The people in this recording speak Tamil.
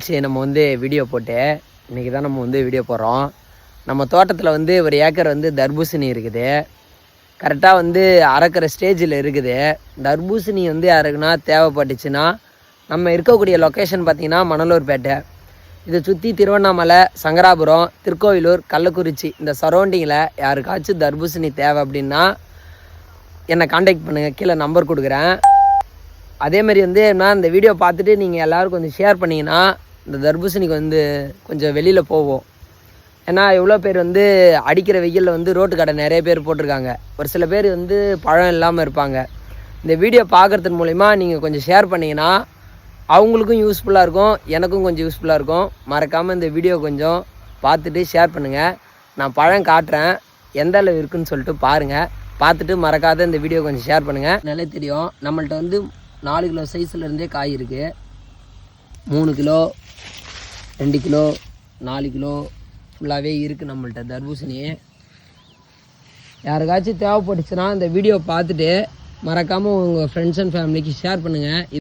சரி, நம்ம வீடியோ போட்டு இன்றைக்கி தான் நம்ம வீடியோ போடுறோம். நம்ம தோட்டத்தில் ஒரு ஏக்கர் தர்பூசணி இருக்குது. கரெக்டாக அறக்கிற ஸ்டேஜில் இருக்குது. தர்பூசணி யாருக்குன்னா தேவைப்பட்டுச்சுன்னா நம்ம இருக்கக்கூடிய லொக்கேஷன் பார்த்திங்கன்னா மணலூர்பேட்டை. இதை சுற்றி திருவண்ணாமலை, சங்கராபுரம், திருக்கோவிலூர், கள்ளக்குறிச்சி இந்த சரௌண்டிங்கில் யாருக்காச்சும் தர்பூசணி தேவை அப்படின்னா என்னை காண்டாக்ட் பண்ணுங்கள். கீழே நம்பர் கொடுக்குறேன். அதேமாரி நான் இந்த வீடியோ பார்த்துட்டு நீங்கள் எல்லோரும் கொஞ்சம் ஷேர் பண்ணிங்கன்னா இந்த தர்பூசணிக்கு கொஞ்சம் வெளியில் போவோம். ஏன்னா எவ்வளோ பேர் அடிக்கிற வெயிலில் ரோட்டு கடை நிறைய பேர் போட்டிருக்காங்க. ஒரு சில பேர் பழம் இல்லாமல் இருப்பாங்க. இந்த வீடியோ பார்க்குறது மூலிமா நீங்கள் கொஞ்சம் ஷேர் பண்ணிங்கன்னா அவங்களுக்கும் யூஸ்ஃபுல்லாக இருக்கும், எனக்கும் கொஞ்சம் யூஸ்ஃபுல்லாக இருக்கும். மறக்காமல் இந்த வீடியோ கொஞ்சம் பார்த்துட்டு ஷேர் பண்ணுங்கள். நான் பழம் காட்டுறேன், எந்த அளவு இருக்குதுன்னு சொல்லிட்டு பாருங்கள். பார்த்துட்டு மறக்காத இந்த வீடியோ கொஞ்சம் ஷேர் பண்ணுங்கள். நல்லா தெரியும், நம்மள்ட்ட 4 கிலோ சைஸ்லேருந்தே காய் இருக்குது. 3 கிலோ, 2 கிலோ, 4 கிலோ ஃபுல்லாகவே இருக்குது நம்மள்ட்ட தர்பூசணி. யாருக்காச்சும் தேவைப்பட்டுச்சுன்னா இந்த வீடியோ பார்த்துட்டு மறக்காமல் உங்கள் ஃப்ரெண்ட்ஸ் அண்ட் ஃபேமிலிக்கு ஷேர் பண்ணுங்கள்.